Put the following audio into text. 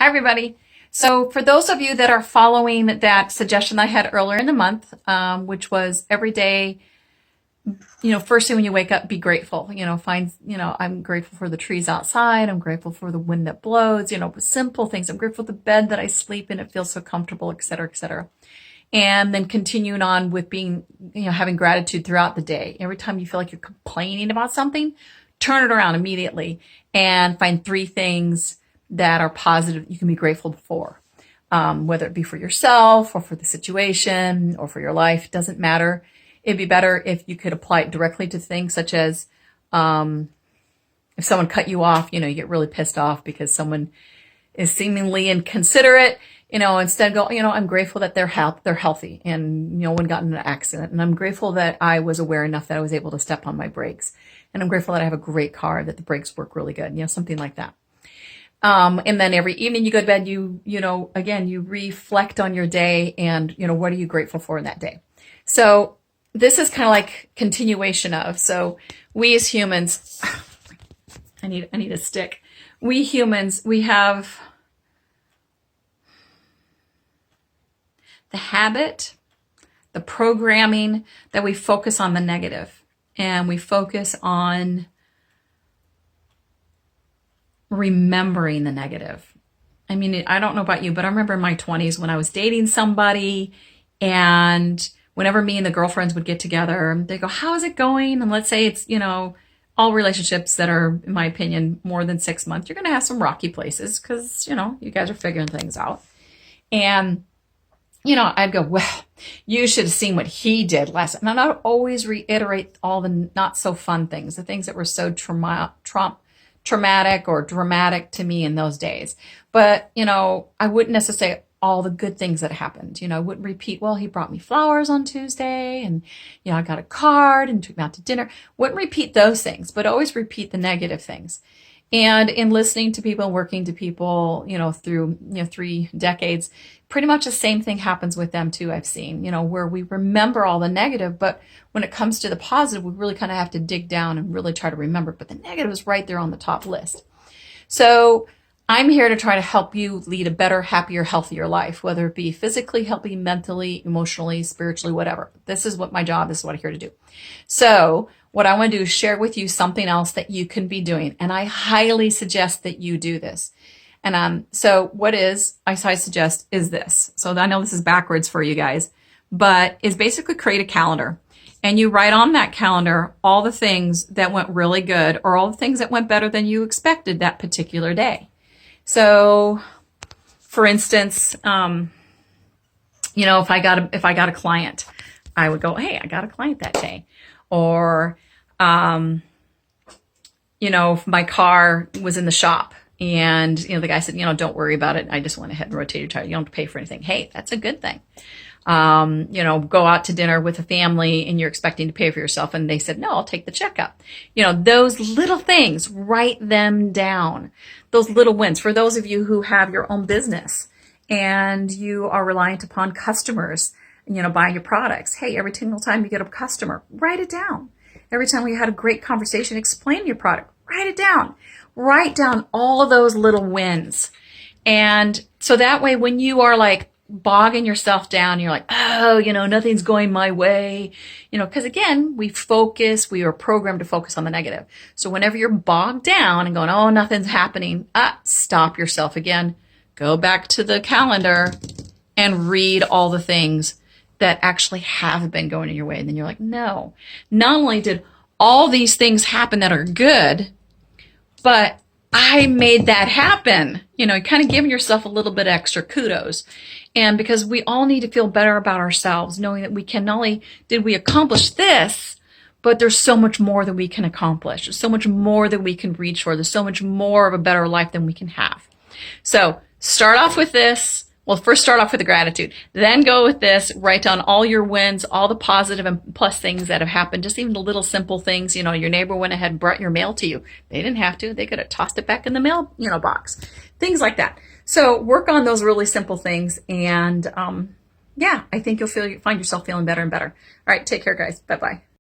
Hi, everybody. So for those of you that are following that suggestion I had earlier in the month, which was every day, first thing when you wake up, be grateful, I'm grateful for the trees outside. I'm grateful for the wind that blows, simple things. I'm grateful for the bed that I sleep in. It feels so comfortable, et cetera, et cetera. And then continuing on with being, having gratitude throughout the day. Every time you feel like you're complaining about something, turn it around immediately and find three things that are positive you can be grateful for. Whether it be for yourself or for the situation or for your life, doesn't matter. It'd be better if you could apply it directly to things such as if someone cut you off, you get really pissed off because someone is seemingly inconsiderate, instead go, I'm grateful that they're healthy and no one got in an accident. And I'm grateful that I was aware enough that I was able to step on my brakes. And I'm grateful that I have a great car, that the brakes work really good, something like that. And then every evening you go to bed, you reflect on your day and, what are you grateful for in that day? So this is kind of like continuation of, so we as humans, I need a stick. We humans, we have the habit, the programming that we focus on the negative and we focus on remembering the negative. I mean, I don't know about you, but I remember in my 20s when I was dating somebody and whenever me and the girlfriends would get together, they go, how is it going? And let's say it's, all relationships that are, in my opinion, more than 6 months, you're going to have some rocky places because, you guys are figuring things out. And, I'd go, well, you should have seen what he did last night. And I'd always reiterate all the not so fun things, the things that were so traumatic or dramatic to me in those days. But, I wouldn't necessarily say all the good things that happened. I wouldn't repeat, well, he brought me flowers on Tuesday and, I got a card and took me out to dinner. Wouldn't repeat those things, but always repeat the negative things. And in listening to people, working to people, through, 3 decades, pretty much the same thing happens with them too, I've seen, where we remember all the negative, but when it comes to the positive, we really kind of have to dig down and really try to remember, but the negative is right there on the top list. So I'm here to try to help you lead a better, happier, healthier life, whether it be physically healthy, mentally, emotionally, spiritually, whatever. This is what my job is, what I'm here to do. So what I want to do is share with you something else that you can be doing. And I highly suggest that you do this. And so what I suggest is this. So I know this is backwards for you guys, but is basically create a calendar. And you write on that calendar all the things that went really good or all the things that went better than you expected that particular day. So for instance, if I got a client, I would go, hey, I got a client that day. Or, if my car was in the shop and, the guy said, don't worry about it. I just went ahead and rotated your tire. You don't have to pay for anything. Hey, that's a good thing. Go out to dinner with a family and you're expecting to pay for yourself. And they said, no, I'll take the checkup. Those little things, write them down. Those little wins. For those of you who have your own business and you are reliant upon customers, buying your products. Hey, every single time you get a customer, write it down. Every time we had a great conversation, explain your product, write it down. Write down all of those little wins. And so that way, when you are like bogging yourself down, you're like, oh, nothing's going my way, because again, we are programmed to focus on the negative. So whenever you're bogged down and going, oh, nothing's happening, stop yourself again, go back to the calendar and read all the things that actually have been going in your way. And then you're like, no, not only did all these things happen that are good, but I made that happen. Kind of giving yourself a little bit extra kudos. And because we all need to feel better about ourselves, knowing that we can not only did we accomplish this, but there's so much more that we can accomplish. There's so much more that we can reach for. There's so much more of a better life than we can have. So start off with this. Well, first start off with the gratitude, then go with this, write down all your wins, all the positive and plus things that have happened, just even the little simple things, your neighbor went ahead and brought your mail to you. They didn't have to, they could have tossed it back in the mail, box, things like that. So work on those really simple things. And, I think you'll find yourself feeling better and better. All right. Take care, guys. Bye-bye.